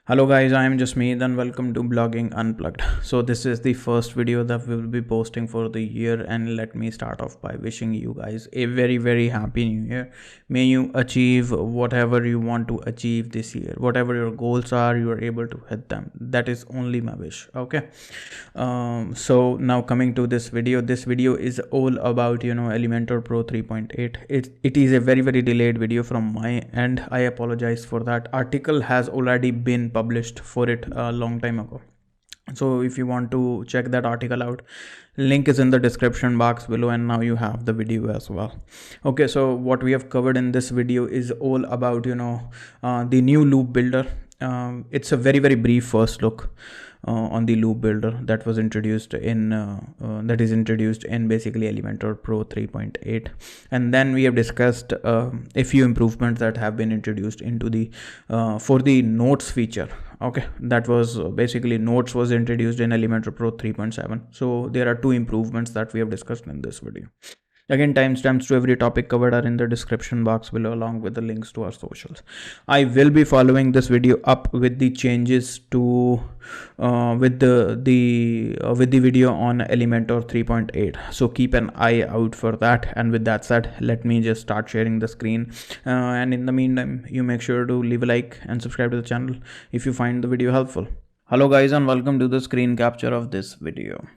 Hello guys, I am Jasmeet and welcome to Blogging Unplugged. So this is the first video that we will be posting for the year, and let me start off by wishing you guys a very happy new year. May you achieve whatever you want to achieve this year. Whatever your goals are, you are able to hit them. That is only my wish. Okay. So now coming to this video is all about Elementor Pro 3.8. It is a very delayed video from my end. I apologize for that. Article has already been published for it a long time ago, so if you want to check that article out, link is in the description box below, and now you have the video as well. Okay, so what we have covered in this video is all about the new loop builder. It's a very brief first look on the loop builder that was introduced in that is introduced in basically Elementor Pro 3.8, and then we have discussed a few improvements that have been introduced into the for the notes feature. Okay, that was basically notes was introduced in Elementor Pro 3.7. so there are two improvements that we have discussed in this video. Again, timestamps to every topic covered are in the description box below, along with the links to our socials. I will be following this video up with the changes to with the video on Elementor 3.8. so keep an eye out for that. And with that said, let me just start sharing the screen, and in the meantime, you make sure to leave a like and subscribe to the channel if you find the video helpful. Hello guys, and welcome to the screen capture of this video.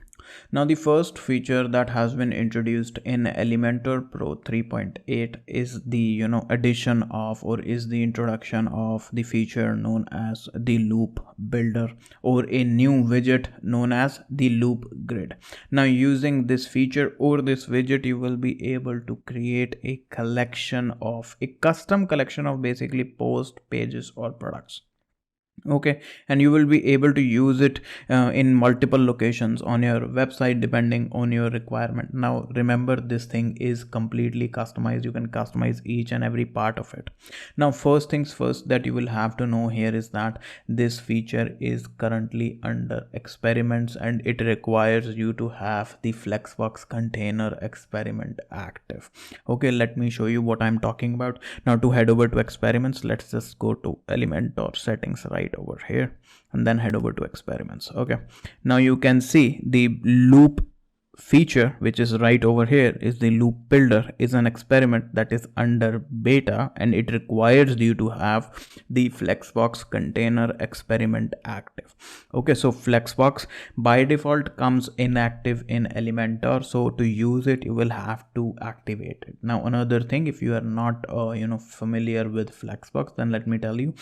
Now, the first feature that has been introduced in Elementor Pro 3.8 is the addition of, or is the introduction of, the feature known as the loop builder, or a new widget known as the loop grid. Now, using this feature or this widget, you will be able to create a custom collection of basically post, pages or products. Okay, and you will be able to use it in multiple locations on your website depending on your requirement. Now remember, this thing is completely customized. You can customize each and every part of it. Now, first things first that you will have to know here is that this feature is currently under experiments, and it requires you to have the Flexbox container experiment active. Okay, let me show you what I'm talking about. Now, to head over to experiments, let's just go to Elementor settings right over here, and then head over to experiments. Okay, now you can see the loop feature, which is right over here, is the loop builder, is an experiment that is under beta, and it requires you to have the Flexbox container experiment active. Okay, so Flexbox by default comes inactive in Elementor, so to use it you will have to activate it. Now, another thing, if you are not familiar with Flexbox, then let me tell you,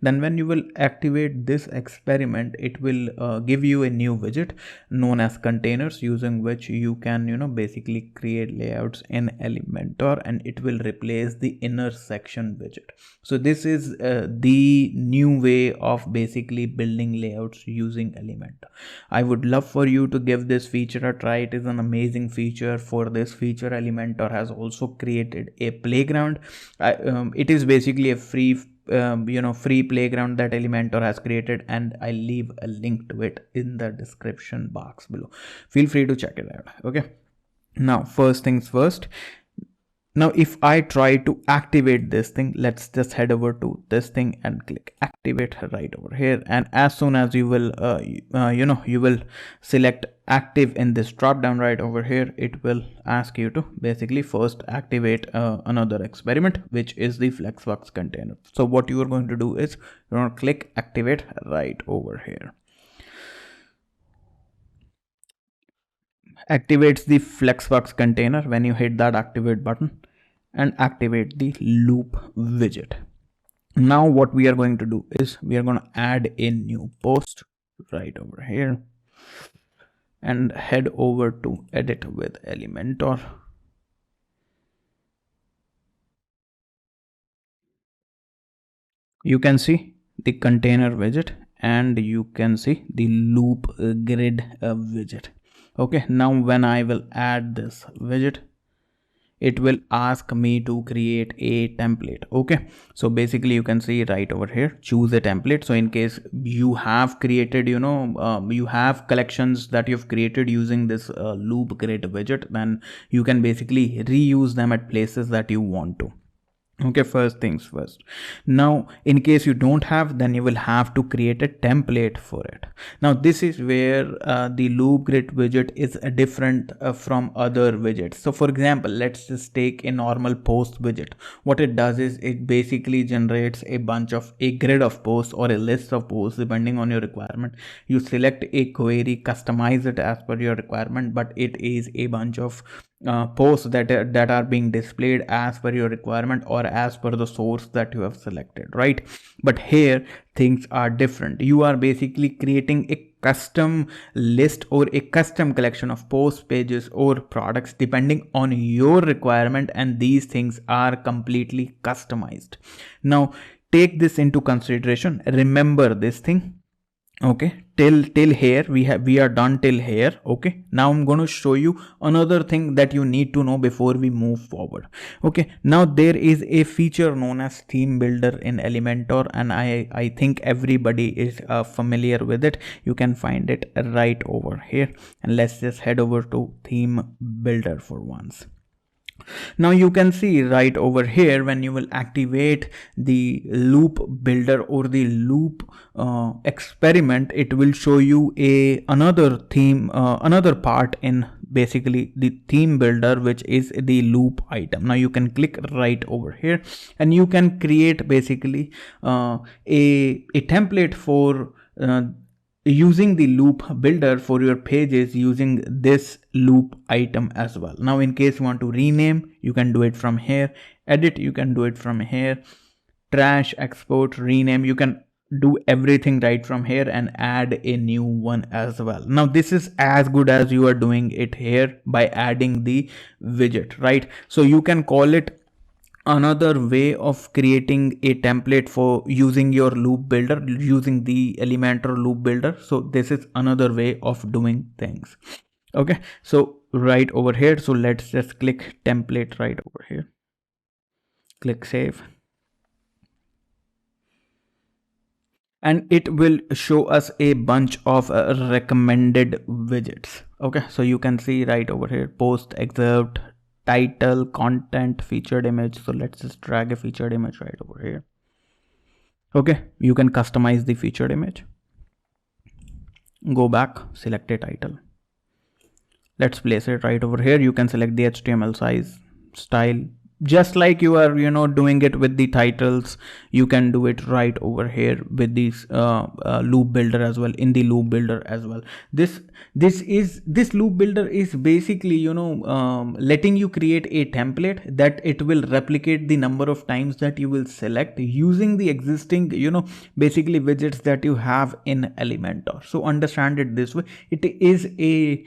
then when you will activate this experiment, it will give you a new widget known as containers, using which you can basically create layouts in Elementor, and it will replace the inner section widget. So this is the new way of basically building layouts using Elementor. I would love for you to give this feature a try. It is an amazing feature. For this feature, Elementor has also created a playground. It is basically a free playground that Elementor has created, and I'll leave a link to it in the description box below. Feel free to check it out. Okay, now first things first. Now, if I try to activate this thing, let's just head over to this thing and click activate right over here. And as soon as you will you will select active in this drop down right over here, it will ask you to basically first activate another experiment, which is the Flexbox container. So what you are going to do is you're going to click activate right over here. Activates the Flexbox container when you hit that activate button and activate the loop widget. Now what we are going to do is we are going to add a new post right over here and head over to edit with Elementor. You can see the container widget, and you can see the loop grid widget. Okay, now when I will add this widget, it will ask me to create a template. Okay, so basically you can see right over here, choose a template. So in case you have created you have collections that you've created using this loop grid widget, then you can basically reuse them at places that you want to. Okay, first things first. Now, in case you don't have, then you will have to create a template for it. Now, this is where the loop grid widget is different from other widgets. So for example, let's just take a normal post widget. What it does is it basically generates a grid of posts or a list of posts depending on your requirement. You select a query, customize it as per your requirement, but it is a bunch of posts that are being displayed as per your requirement or as per the source that you have selected, right? But here things are different. You are basically creating a custom list or a custom collection of posts, pages, or products depending on your requirement, and these things are completely customized. Now take this into consideration. Remember this thing. Okay, till here we are done till here. Okay, now I'm going to show you another thing that you need to know before we move forward. Okay, now there is a feature known as theme builder in Elementor, and I think everybody is familiar with it. You can find it right over here, and let's just head over to theme builder for once. Now you can see right over here, when you will activate the loop builder or the loop experiment, it will show you another theme, another part in basically the theme builder, which is the loop item. Now you can click right over here and you can create basically a template for using the loop builder for your pages using this loop item as well. Now in case you want to rename, you can do it from here. Edit, you can do it from here. Trash, export, rename, you can do everything right from here and add a new one as well. Now this is as good as you are doing it here by adding the widget, right? So you can call it another way of creating a template for using your loop builder, using the Elementor loop builder. So this is another way of doing things. Okay, so right over here, so let's just click template right over here, click save, and it will show us a bunch of recommended widgets. Okay, so you can see right over here, post, excerpt, title, content, featured image. So let's just drag a featured image right over here. Okay, you can customize the featured image. Go back, select a title. Let's place it right over here. You can select the HTML size, style, just like you are doing it with the titles. You can do it right over here with this loop builder as well, in the loop builder as well. This loop builder is basically letting you create a template that it will replicate the number of times that you will select using the existing basically widgets that you have in Elementor. So understand it this way. It is a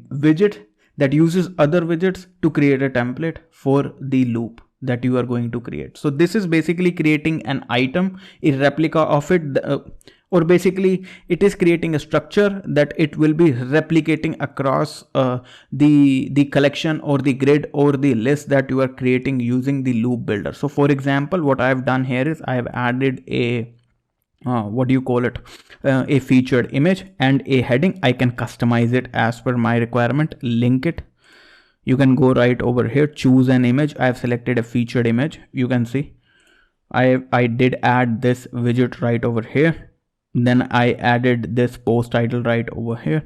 widget that uses other widgets to create a template for the loop that you are going to create. So this is basically creating an item, a replica of it, or basically it is creating a structure that it will be replicating across the collection or the grid or the list that you are creating using the loop builder. So for example, what I have done here is I have added a a featured image and a heading. I can customize it as per my requirement, link it. You can go right over here, choose an image. I have selected a featured image. You can see I did add this widget right over here. Then I added this post title right over here.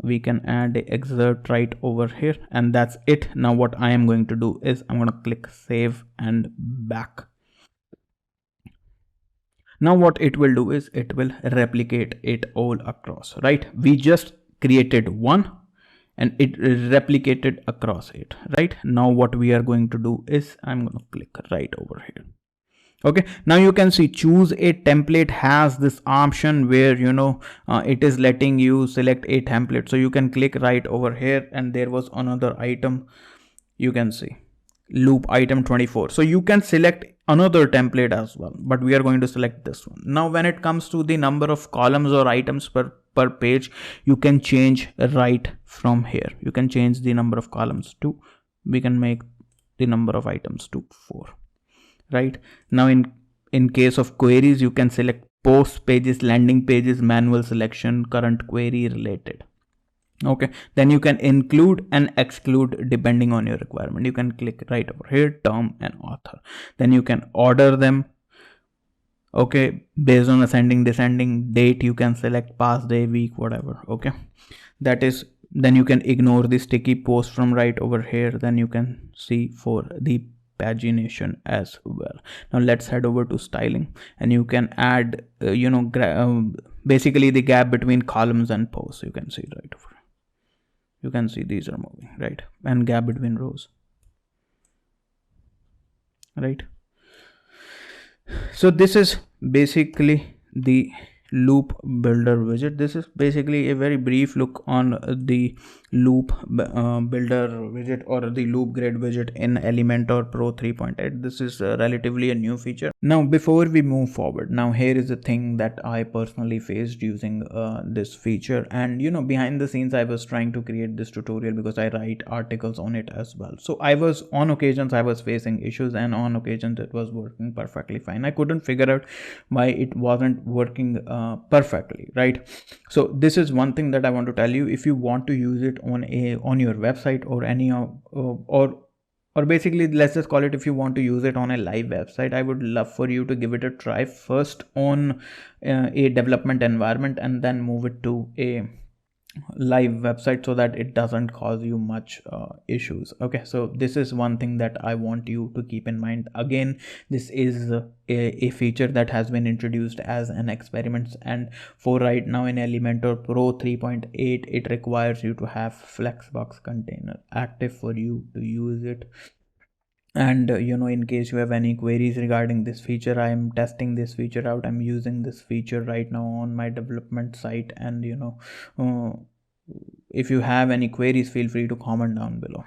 We can add the excerpt right over here, and that's it. Now what I am going to do is I'm going to click save and back. Now what it will do is it will replicate it all across, right? We just created one and it replicated across it, right? Now what we are going to do is I'm going to click right over here. Okay, now you can see choose a template has this option where it is letting you select a template. So you can click right over here, and there was another item. You can see loop item 24. So you can select another template as well, but we are going to select this one. Now when it comes to the number of columns or items per page, you can change right from here. You can change the number of columns to, we can make the number of items to 4, right? Now in case of queries, you can select post, pages, landing pages, manual selection, current query, related. Okay, then you can include and exclude depending on your requirement. You can click right over here, term and author. Then you can order them. Okay, based on ascending descending date, you can select past day, week, whatever. Okay, that is, then you can ignore the sticky post from right over here. Then you can see for the pagination as well. Now let's head over to styling, and you can add basically the gap between columns and posts. You can see right over here. You can see these are moving, right? And gap between rows, right? So this is basically the loop builder widget. This is basically a very brief look on the loop builder widget or the loop grid widget in Elementor Pro 3.8. This is relatively a new feature. Now before we move forward, now here is the thing that I personally faced using this feature, and behind the scenes I was trying to create this tutorial because I write articles on it as well. So on occasions I was facing issues, and on occasions it was working perfectly fine. I couldn't figure out why it wasn't working perfectly, right? So this is one thing that I want to tell you. If you want to use it on your website or any or basically, let's just call it, if you want to use it on a live website, I would love for you to give it a try first on a development environment and then move it to a live website so that it doesn't cause you much issues. So this is one thing that I want you to keep in mind. Again, this is a feature that has been introduced as an experiment, and for right now in Elementor Pro 3.8 it requires you to have Flexbox container active for you to use it. And in case you have any queries regarding this feature, I am testing this feature out. I'm using this feature right now on my development site, and if you have any queries, feel free to comment down below.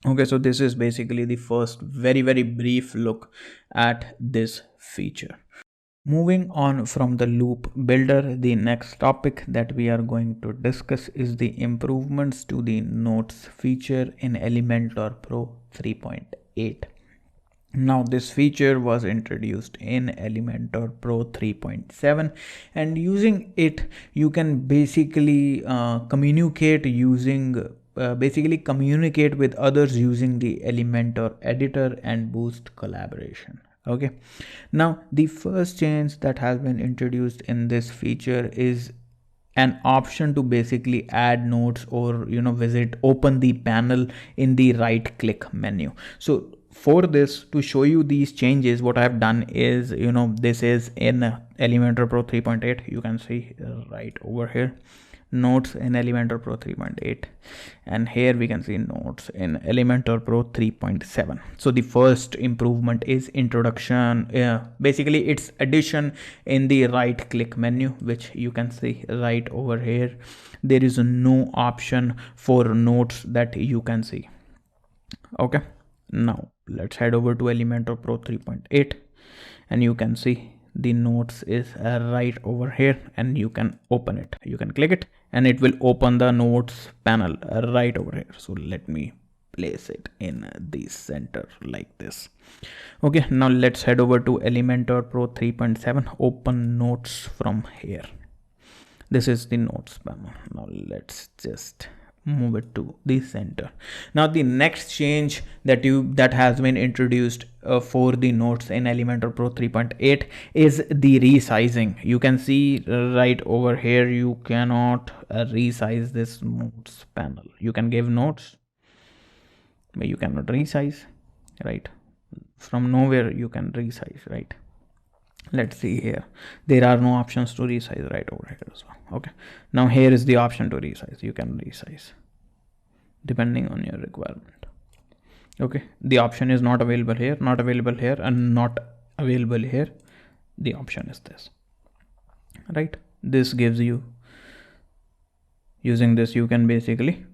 Okay, so this is basically the first very brief look at this feature. Moving on from the loop builder, the next topic that we are going to discuss is the improvements to the notes feature in Elementor Pro 3.8. Now this feature was introduced in Elementor Pro 3.7, and using it you can basically communicate with others using the Elementor editor and boost collaboration. Okay, now the first change that has been introduced in this feature is an option to basically add notes or open the panel in the right click menu. So for this, to show you these changes, what I've done is, this is in Elementor Pro 3.8. you can see right over here, notes in Elementor Pro 3.8, and here we can see notes in Elementor Pro 3.7. so the first improvement is introduction, basically it's addition in the right click menu, which you can see right over here. There is no option for notes that you can see. Okay, now let's head over to Elementor Pro 3.8, and you can see the notes is right over here, and you can open it. You can click it and it will open the notes panel right over here. So let me place it in the center like this. Okay, now let's head over to Elementor Pro 3.7. open notes from here. This is the notes panel. Now let's just move it to the center. Now the next change that has been introduced for the notes in Elementor Pro 3.8 is the resizing. You can see right over here, you cannot resize this notes panel. You can give notes, but you cannot resize, right? From nowhere you can resize, right? Let's see here, there are no options to resize right over here as well. Okay, now here is the option to resize. You can resize depending on your requirement. Okay, the option is not available here, not available here, and not available here. The option is this, right? This gives you, using this you can basically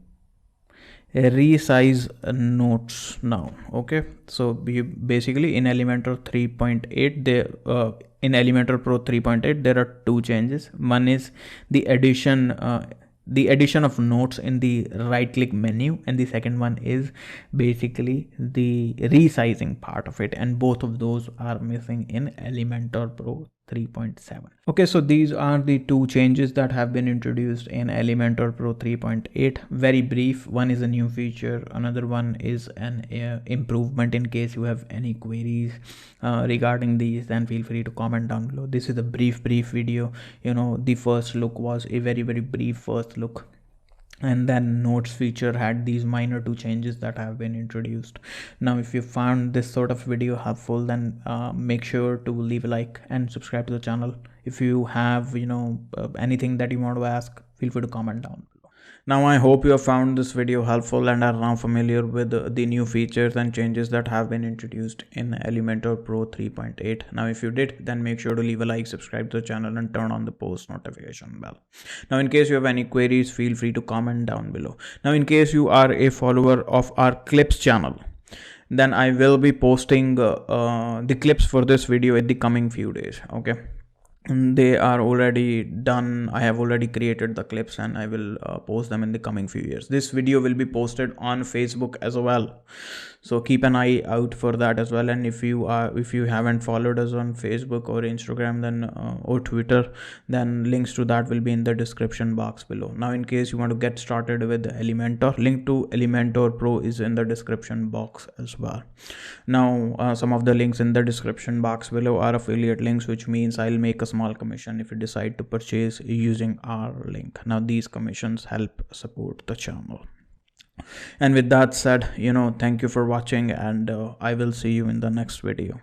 resize notes now. Okay, so basically in Elementor 3.8 in Elementor Pro 3.8 there are two changes. One is the addition of notes in the right click menu, and the second one is basically the resizing part of it, and both of those are missing in Elementor Pro 3.7. Okay, so these are the two changes that have been introduced in Elementor Pro 3.8. Very brief. One is a new feature, another one is an improvement. In case you have any queries regarding these, then feel free to comment down below. This is a brief video. The first look was a very brief first look, and then notes feature had these minor two changes that have been introduced. Now if you found this sort of video helpful, then make sure to leave a like and subscribe to the channel. If you have anything that you want to ask, feel free to comment down. Now I hope you have found this video helpful and are now familiar with the new features and changes that have been introduced in Elementor Pro 3.8. Now if you did, then make sure to leave a like, subscribe to the channel and turn on the post notification bell. Now in case you have any queries, feel free to comment down below. Now in case you are a follower of our clips channel, then I will be posting the clips for this video in the coming few days. Okay, they are already done. I have already created the clips and I will post them in the coming few years. This video will be posted on Facebook as well, so keep an eye out for that as well. And if you haven't followed us on Facebook or Instagram, then or Twitter, then links to that will be in the description box below. Now in case you want to get started with Elementor, link to Elementor Pro is in the description box as well. Now some of the links in the description box below are affiliate links, which means I'll make a small commission if you decide to purchase using our link. Now these commissions help support the channel. And with that said, thank you for watching, and I will see you in the next video.